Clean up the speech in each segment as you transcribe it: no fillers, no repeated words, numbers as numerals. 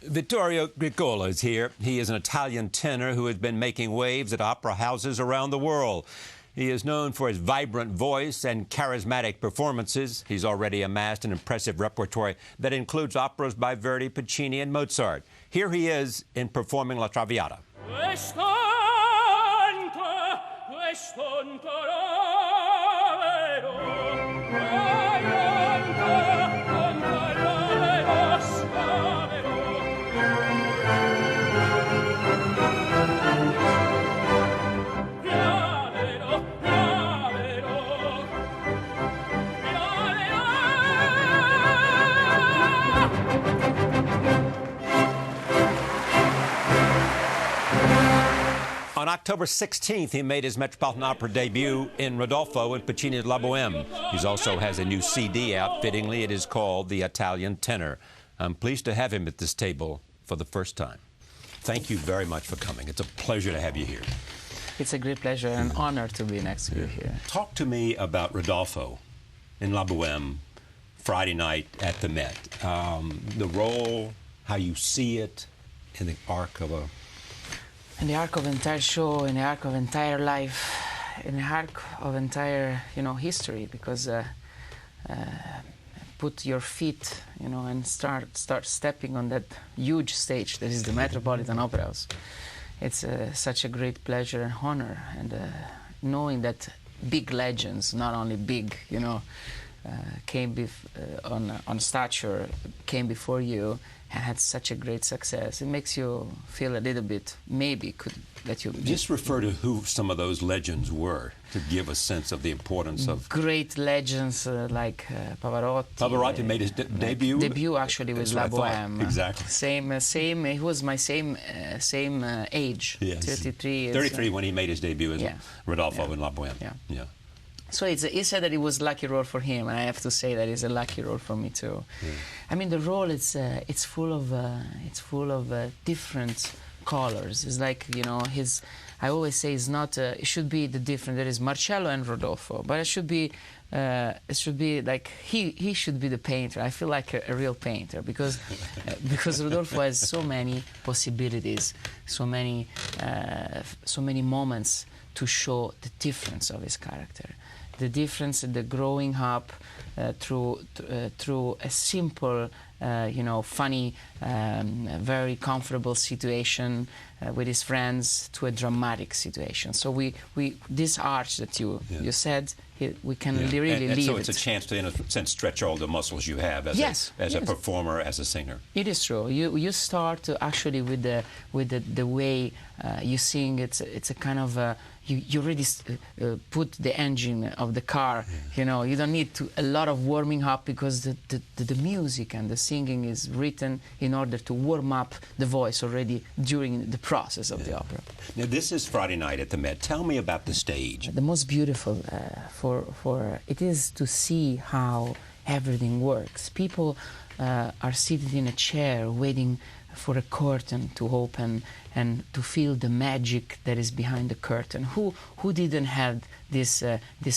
Vittorio Grigolo is here. He is an Italian tenor who has been making waves at opera houses around the world. He is known for his vibrant voice and charismatic performances. He's already amassed an impressive repertoire that includes operas by Verdi, Puccini, and Mozart. Here he is in performing La Traviata. On October 16th, he made his Metropolitan Opera debut in Rodolfo and Puccini's La Boheme. He also has a new CD out. Fittingly, it is called The Italian Tenor. I'm pleased to have him at this table for the first time. Thank you very much for coming. It's a pleasure to have you here. It's a great pleasure and honor to be next to you here. Talk to me about Rodolfo in La Boheme, Friday night at the Met. The role, how you see it in the arc of in the arc of entire show, in the arc of entire life, in the arc of entire, history, because put your feet, and start stepping on that huge stage that is the Metropolitan Opera House. It's such a great pleasure and honor, and knowing that big legends, not only big, came on stature, came before you and had such a great success. It makes you feel a little bit, maybe could let you... Just refer to who some of those legends were to give a sense of the importance of... Great legends like Pavarotti. Pavarotti made his debut? Debut actually with La Boheme. Exactly. Same, he was my same age, yes. 33. 33 when he made his debut as Rodolfo in La Boheme. Yeah. So he said that it was a lucky role for him, and I have to say that it's a lucky role for me too. Yeah. I mean, the role it's full of different colors. It's like I always say it's not. It should be the different. There is Marcello and Rodolfo, but it should be like he should be the painter. I feel like a real painter because Rodolfo has so many possibilities, so many moments to show the difference of his character. The difference in the growing up through a simple, funny, very comfortable situation with his friends to a dramatic situation. So this arch that you said, we can really leave it. So it's a chance to, in a sense, stretch all the muscles you have as a performer, as a singer. It is true. You start actually with the way you sing. It's a kind of you already put the engine of the car. You don't need a lot of warming up because the music and the singing is written in order to warm up the voice already during the process of the opera. Now this is Friday night at the Met. Tell me about the stage. The most beautiful for it is to see how everything works. People are seated in a chair waiting for a curtain to open and to feel the magic that is behind the curtain. Who didn't have these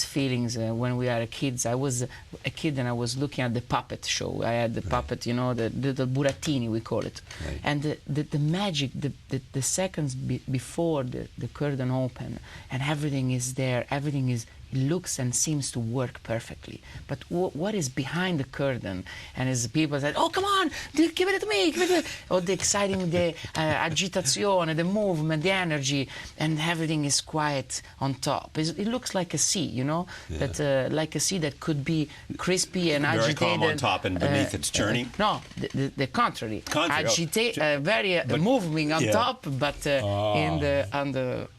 feelings when we are kids? I was a kid and I was looking at the puppet show. I had the puppet, the burattini, we call it. Right. And the magic, the seconds before the curtain open, and everything is there, it looks and seems to work perfectly. But what is behind the curtain? And as people said, oh, come on, give it to me, give it to me. Oh, the exciting, the agitazione, the movement, the energy, and everything is quiet on top. It looks like a sea, that like a sea that could be crispy and agitated. Very calm on top and beneath it's churning? No, the contrary. Very moving on top, but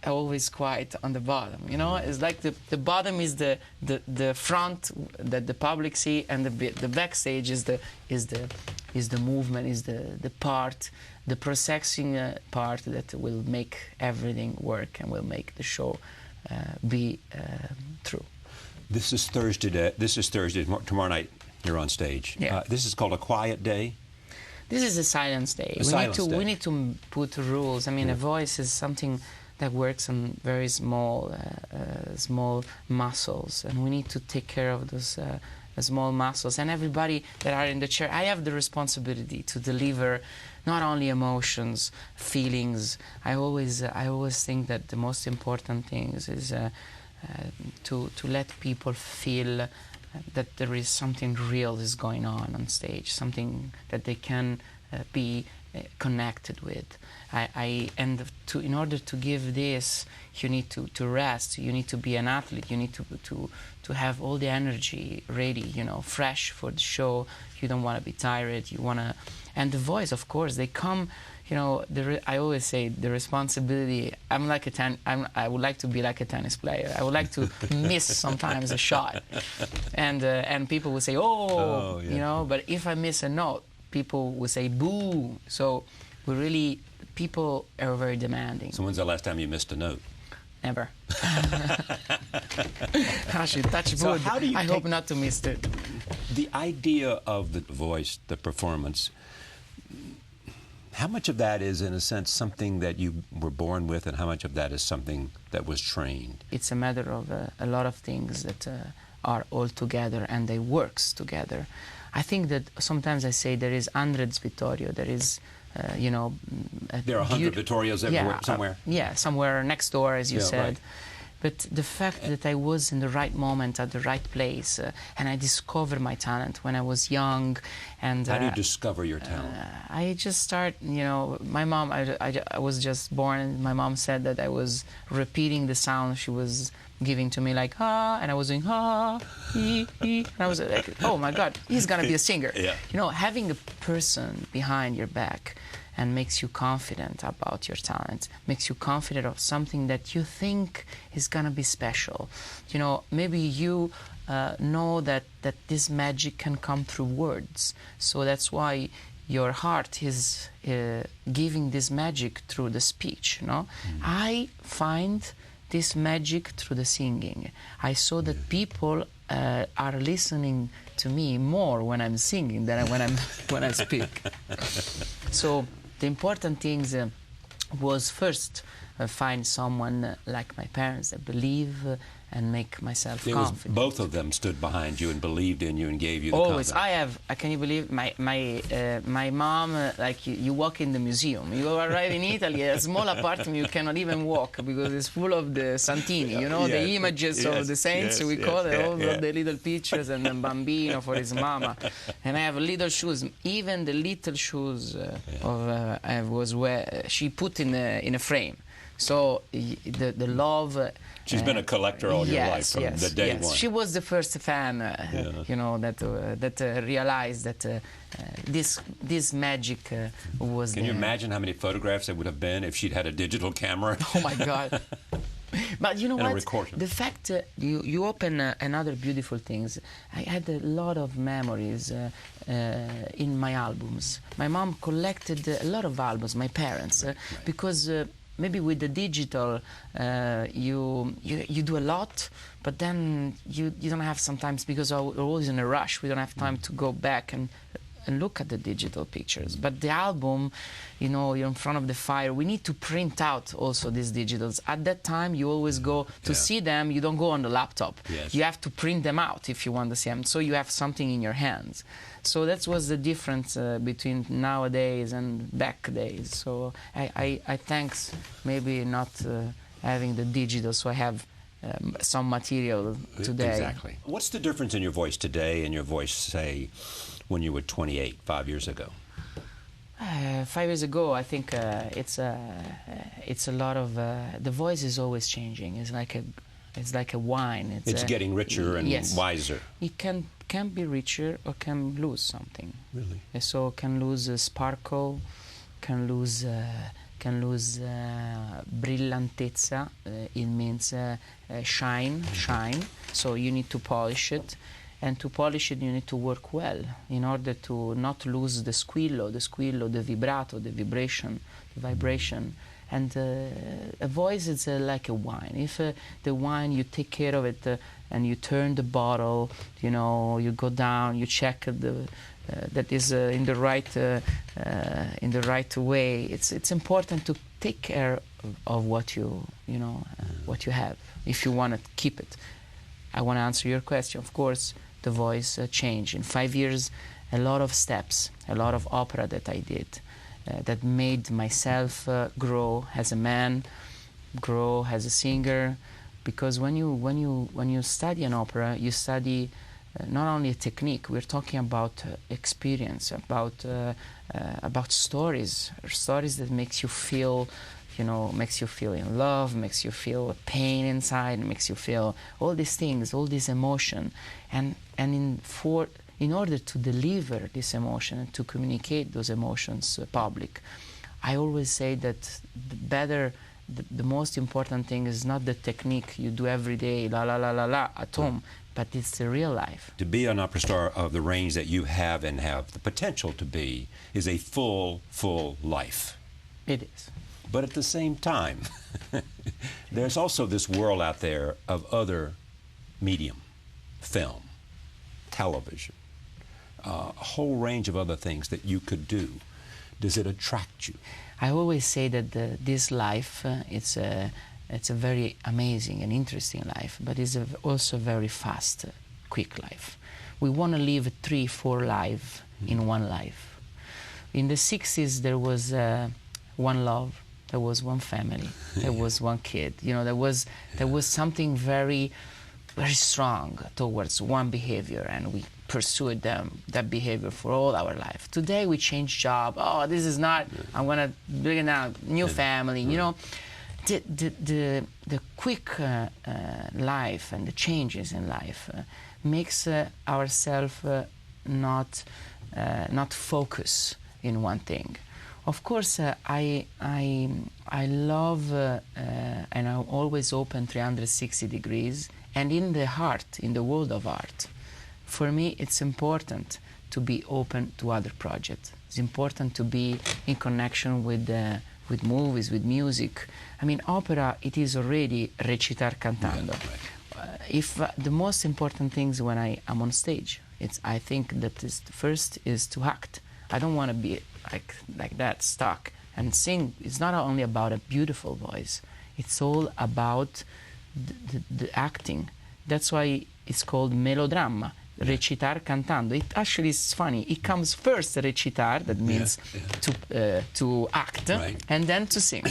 always quiet on the bottom. It's like the bottom is the front that the public see, and the backstage is the movement, is the part, the processing part that will make everything work and will make the show be true. This is Thursday. Tomorrow night you're on stage. Yeah. This is called A Quiet Day. This is a silence day. We need to put rules. I mean, a voice is something that works on very small muscles, and we need to take care of those small muscles, and everybody that are in the chair. I have the responsibility to deliver not only emotions, feelings. I always think that the most important thing is to let people feel that there is something real is going on stage, something that they can be connected with. In order to give this, you need to rest. You need to be an athlete. You need to have all the energy ready, fresh for the show. You don't want to be tired. You want to, and the voice, of course, they come. I always say the responsibility. I would like to be like a tennis player. I would like to miss sometimes a shot, and people will say, "Oh, yeah." But if I miss a note, people will say "boo." So people are very demanding. So when's the last time you missed a note? Never. I should touch wood. So how do you I hope not to miss it. The idea of the voice, the performance, how much of that is, in a sense, something that you were born with, and how much of that is something that was trained? It's a matter of a lot of things that are all together, and they works together. I think that sometimes I say there is hundreds Vittorio, there is, there are 100 Vittorios everywhere, somewhere? Somewhere next door, as you said. Right. But the fact that I was in the right moment at the right place, and I discovered my talent when I was young. And how do you discover your talent? I just start, my mom, I was just born, and my mom said that I was repeating the sound she was giving to me, like, ah, and I was doing, ah, he. And I was like, oh my God, he's going to be a singer. Yeah. Having a person behind your back and makes you confident about your talent, makes you confident of something that you think is going to be special. Maybe you know that this magic can come through words. So that's why your heart is giving this magic through the speech. I find this magic through the singing. I saw that people are listening to me more when I'm singing than when I speak. So the important things was first find someone like my parents that believe and make myself confident. Both of them stood behind you and believed in you and gave you the Always. confidence. Can you believe my mom, like you walk in the museum, you arrive in Italy, a small apartment you cannot even walk because it's full of the Santini, the images of the saints, we call it, all of the little pictures, and then Bambino for his mama. And I have little shoes, even the little shoes she put in a frame. So the love. She's been a collector all your life from the day one. She was the first fan, that realized that this magic was. Can you imagine how many photographs there would have been if she'd had a digital camera? Oh my God! But you know and what? A recorder. The fact you open another beautiful things. I had a lot of memories in my albums. My mom collected a lot of albums. My parents, because. Maybe with the digital, you do a lot, but then you don't have sometimes, because we're always in a rush, we don't have time to go back and look at the digital pictures. But the album, you're in front of the fire. We need to print out also these digitals. At that time, you always go to see them. You don't go on the laptop. Yes. You have to print them out if you want to see them. So you have something in your hands. So that was the difference between nowadays and back days. So I thanks maybe not having the digital, so I have some material today. Exactly. What's the difference in your voice today and your voice, say, when you were 28, 5 years ago? 5 years ago, I think it's a lot of the voice is always changing. It's like a wine. It's getting richer and wiser. It can be richer or can lose something. Really? So can lose sparkle, can lose brillantezza. It means shine. So you need to polish it. And to polish it, you need to work well in order to not lose the squillo, the vibrato, the vibration. And a voice is like a wine. If the wine, you take care of it and you turn the bottle, you go down, you check that is in the right way. It's important to take care of what what you have if you want to keep it. I want to answer your question. Of course, the voice changed. In 5 years, a lot of steps, a lot of opera that I did, that made myself grow as a man, grow as a singer. Because when you study an opera, you study not only a technique. We're talking about experience, about stories that makes you feel, makes you feel in love, makes you feel pain inside, makes you feel all these things, all this emotion, and in order to deliver this emotion and to communicate those emotions public, I always say that the most important thing is not the technique you do every day, la la la la la, at home, but it's the real life. To be an opera star of the range that you have and have the potential to be is a full life. It is. But at the same time, there's also this world out there of other medium, film, television, a whole range of other things that you could do. Does it attract you? I always say that this life, it's a very amazing and interesting life, but it's also a very fast, quick life. We want to live 3-4 lives in one life. In the 60s, there was one love, there was one family, there was one kid. There was something very, very strong towards one behavior, and we pursued that behavior for all our life. Today we change job. Oh, this is not. I'm gonna bring a new family. The quick life and the changes in life makes ourselves not focus in one thing. Of course, I love and I'm always open 360 degrees, and in the heart, in the world of art. For me, it's important to be open to other projects. It's important to be in connection with movies, with music. I mean, opera, it is already recitar cantando. Yeah, right. If the most important things when I am on stage, I think that first is to act. I don't want to be like that, stuck and sing. It's not only about a beautiful voice. It's all about the acting. That's why it's called melodrama. Recitar cantando. It actually is funny. It comes first recitar, that means to act, right, and then to sing.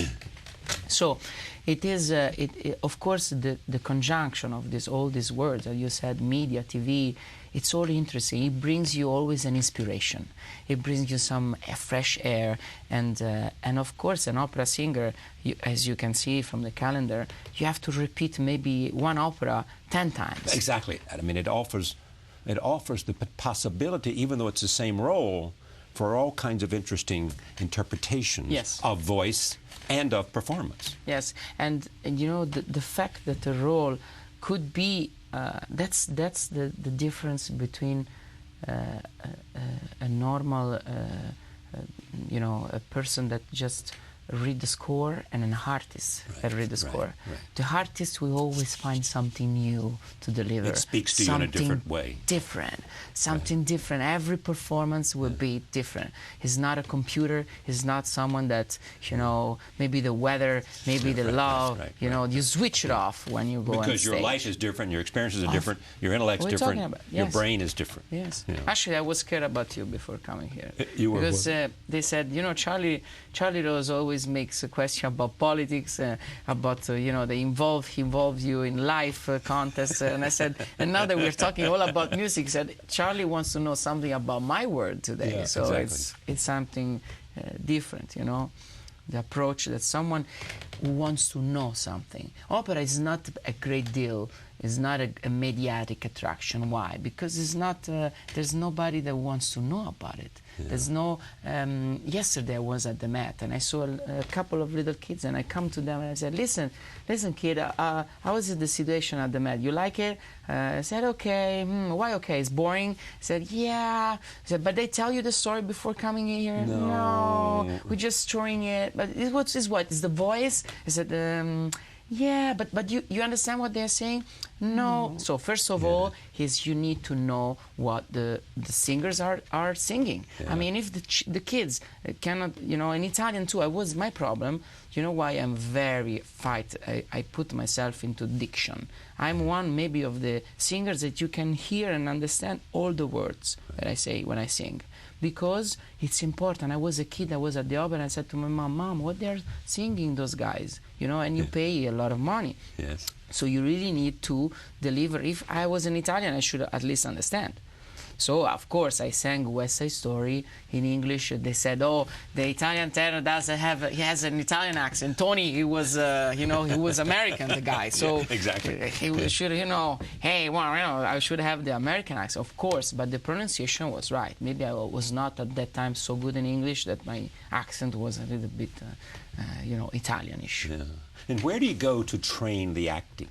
So it is, of course, the conjunction of all these words that you said, media, TV, it's all interesting. It brings you always an inspiration. It brings you some fresh air, and of course, an opera singer, as you can see from the calendar, you have to repeat maybe one opera 10 times. Exactly. I mean, it offers the possibility, even though it's the same role, for all kinds of interesting interpretations of voice and of performance. Yes, and the fact that the role could be, that's the difference between a normal, a person that just read the score and an artist that read the score. Right. The artist will always find something new to deliver. It speaks to you in a different way. Something different. Every performance will be different. He's not a computer. He's not someone that, maybe the weather, maybe the love, you switch it off when you go on stage. Because your life is different, your experiences are different, your intellect's different, your brain is different. Yes. Actually, I was scared about you before coming here. You were because they said, Charlie Rose always makes a question about politics, about he involves you in life contests, and I said, and now that we're talking all about music, said Charlie wants to know something about my world today. Yeah, so exactly. it's something different, the approach that someone who wants to know something. Opera is not a great deal. It's not a mediatic attraction. Why? Because it's not. There's nobody that wants to know about it. Yeah. There's no. Yesterday I was at the Met and I saw a couple of little kids, and I come to them and I said, "Listen, kid. How is the situation at the Met? You like it?" I said, "Okay." Why okay? It's boring. I said, "Yeah." I said, "But they tell you the story before coming in here?" No. We're just storing it. But it's what? It's the voice. I said, Yeah, but you understand what they're saying? No. So first of all, you need to know what the singers are singing. Yeah. I mean, if the kids cannot, in Italian too, was my problem. You know why I'm very I put myself into diction. I'm one maybe of the singers that you can hear and understand all the words that I say when I sing. Because it's important. I was a kid, I was at the opera, and I said to my Mom, what they're singing, those guys? And you pay a lot of money. Yes. So you really need to deliver. If I was an Italian, I should at least understand. So, of course, I sang West Side Story in English. They said, oh, the Italian tenor he has an Italian accent. Tony, he was, he was American, the guy. So yeah, exactly. He should, hey, well, I should have the American accent, of course, but the pronunciation was right. Maybe I was not at that time so good in English that my accent was a little bit, Italianish. Yeah. And where do you go to train the acting?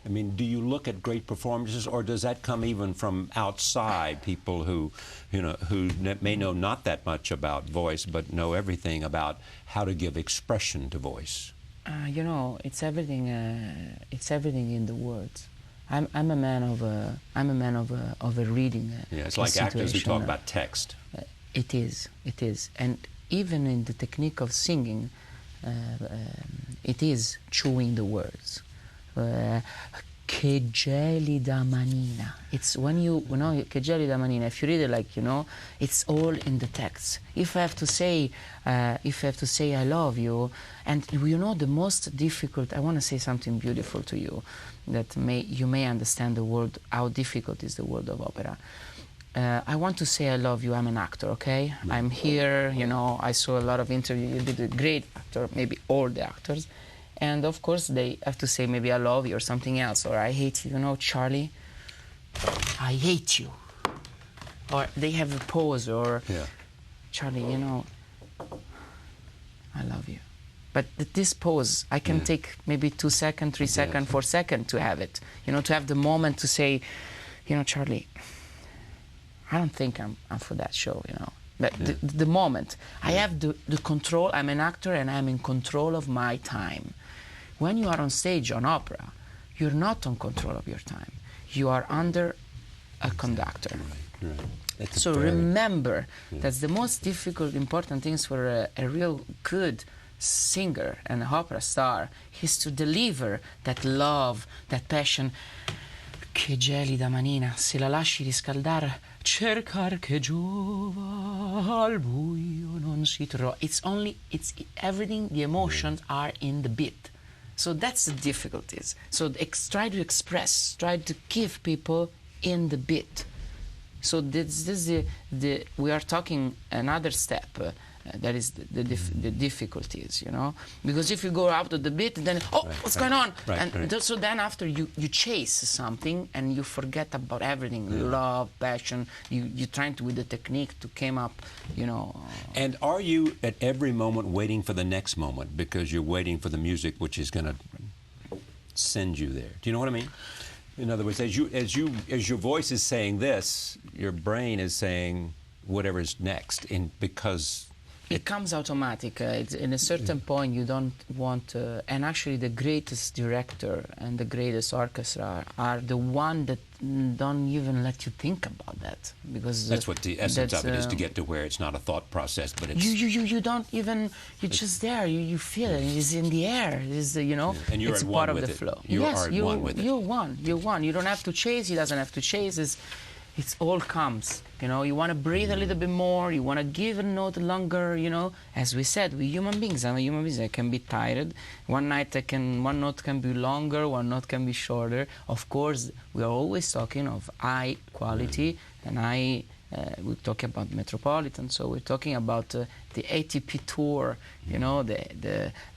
I mean, do you look at great performances, or does that come even from outside, people who may know not that much about voice, but know everything about how to give expression to voice? It's everything. It's everything in the words. I'm a man of a reading. Yeah, it's like actors who talk about text. It is, and even in the technique of singing, it is chewing the words. Che gelida manina. It's when che gelida manina. If you read it it's all in the text. If I have to say I love you, and the most difficult. I want to say something beautiful to you, that you may understand the word, how difficult is the world of opera. I want to say I love you. I'm an actor, okay? I'm here. I saw a lot of interviews. You did a great actor, maybe all the actors. And of course, they have to say maybe I love you or something else, or I hate you, Charlie, I hate you. Or they have a pause, or Charlie, I love you. But this pause, I can take maybe 2 seconds, 3 seconds, 4 seconds to have it. To have the moment to say, Charlie, I don't think I'm for that show, But the moment. I have the control. I'm an actor and I'm in control of my time. When you are on stage on opera, you're not on control of your time. You are under a conductor. Right. So remember, that's the most difficult, important things for a real good singer and opera star, is to deliver that love, that passion. Che gelida manina, se la lasci riscaldare, cercar che giova al buio non si trova. It's everything, the emotions are in the beat. So that's the difficulties. So try to express, try to give people in the beat. So this is we are talking another step. That is the difficulties, because if you go out of the beat, then what's going on? So then after you chase something and you forget about everything, love, passion. You're trying to, with the technique, to come up, And are you at every moment waiting for the next moment, because you're waiting for the music which is going to send you there? Do you know what I mean? In other words, as your voice is saying this, your brain is saying whatever's next, because it comes automatic. In a certain point, you don't want. And actually, the greatest director and the greatest orchestra are the one that don't even let you think about that, because that's what the essence of it is, to get to where it's not a thought process, but it's you don't even. You're just there. You feel it. It's in the air. It's And you're it's at part one of with the it. flow. You're one with it. You're one. You're one. You don't have to chase. He doesn't have to chase. It's all comes, you want to breathe a little bit more, you want to give a note longer, as we said, we're human beings. I'm a human being. I can be tired. One note can be longer, one note can be shorter. Of course, we are always talking of high quality, and we're talking about Metropolitan, so we're talking about the ATP tour,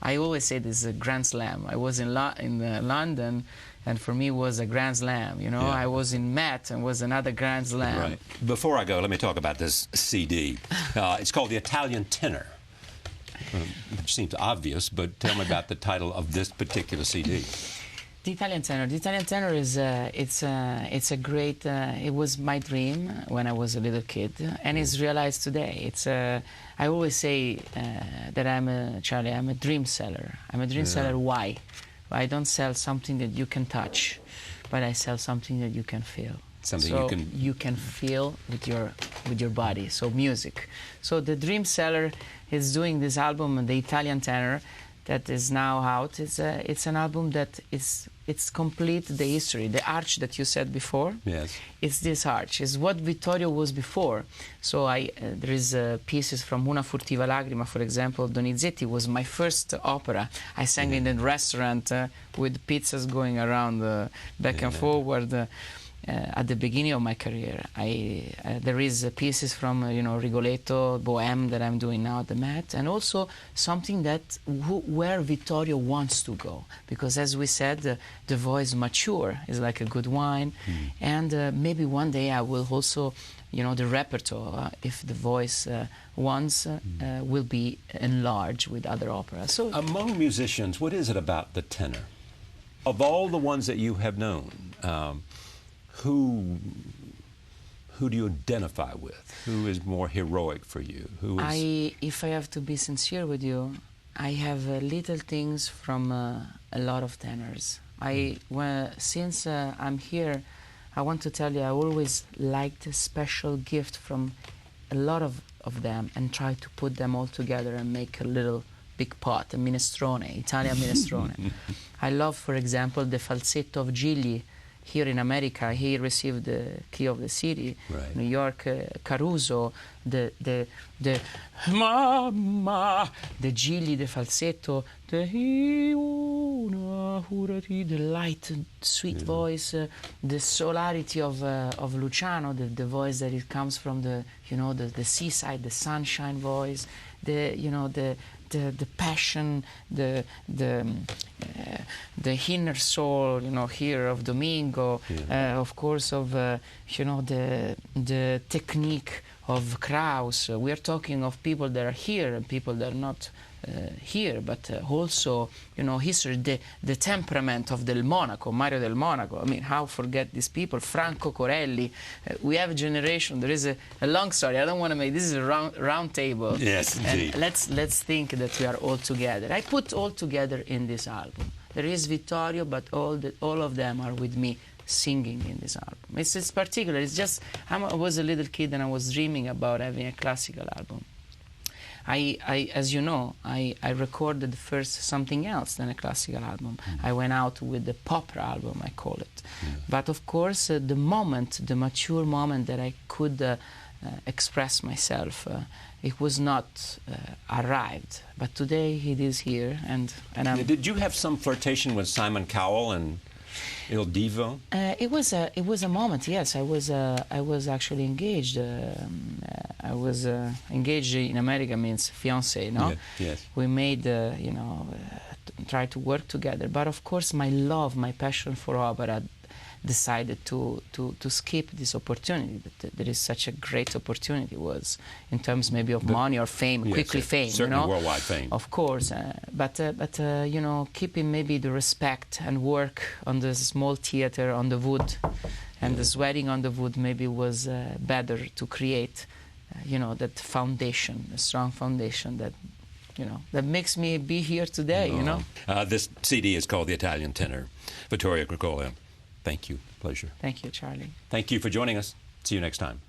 I always say this is a Grand Slam. I was in London, and for me it was a Grand Slam, I was in Met, and was another Grand Slam. Right. Before I go, let me talk about this CD. It's called The Italian Tenor, which seems obvious, but tell me about the title of this particular CD. The Italian Tenor. The Italian Tenor is it's a great. It was my dream when I was a little kid, and it's realized today. I always say that I'm a dream seller. I'm a dream seller. Why? I don't sell something that you can touch, but I sell something that you can feel. Something so you can feel with your body. So music. So the Dream Seller is doing this album, the Italian tenor, that is now out. It's an album that it's complete the history, the arch that you said before. Yes. It's this arch. It's what Vittorio was before. So there is pieces from Una furtiva lagrima, for example. Donizetti was my first opera. I sang in a restaurant with pizzas going around back and forward. At the beginning of my career, there is pieces from Rigoletto, Bohème that I'm doing now at the Met, and also something that where Vittorio wants to go, because as we said, the voice mature is like a good wine, and maybe one day I will also, the repertoire, if the voice wants, will be enlarged with other operas. So among musicians, what is it about the tenor? Of all the ones that you have known, who do you identify with? Who is more heroic for you? If I have to be sincere with you, I have little things from a lot of tenors. Since I'm here, I want to tell you I always liked a special gift from a lot of them and try to put them all together and make a little big pot, a minestrone, Italian minestrone. I love, for example, the falsetto of Gigli. Here in America, he received the Key of the City. Right. New York, Caruso, the Mamma, the Gigli, the falsetto, the light, sweet voice, the solarity of Luciano, the voice that it comes from the seaside, the sunshine voice, the passion, the inner soul, here of Domingo, of course, of the technique of Krauss. We are talking of people that are here and people that are not here, but also, history, the temperament of Del Monaco, Mario Del Monaco. I mean, how forget these people? Franco Corelli. We have a generation. There is a long story. I don't want to make this is a round table. Yes, indeed. And let's think that we are all together. I put all together in this album. There is Vittorio, but all of them are with me singing in this album. It's particular. It's just I was a little kid and I was dreaming about having a classical album. As you know, I recorded first something else than a classical album. I went out with the pop album, I call it. But of course, the mature moment that I could express myself, it was not arrived. But today it is here, and Did you have some flirtation with Simon Cowell and Il Divo? It was a moment. Yes, I was actually engaged. I was engaged in America means fiancé, no? Yeah, yes. We made try to work together. But of course, my passion for opera decided to skip this opportunity. There is such a great opportunity was in terms maybe of money or fame, quickly fame, certainly worldwide fame. Of course, but keeping maybe the respect and work on the small theater on the wood, and the sweating on the wood maybe was better to create, that foundation, a strong foundation that. That makes me be here today, This CD is called The Italian Tenor. Vittorio Grigolo, thank you. Pleasure. Thank you, Charlie. Thank you for joining us. See you next time.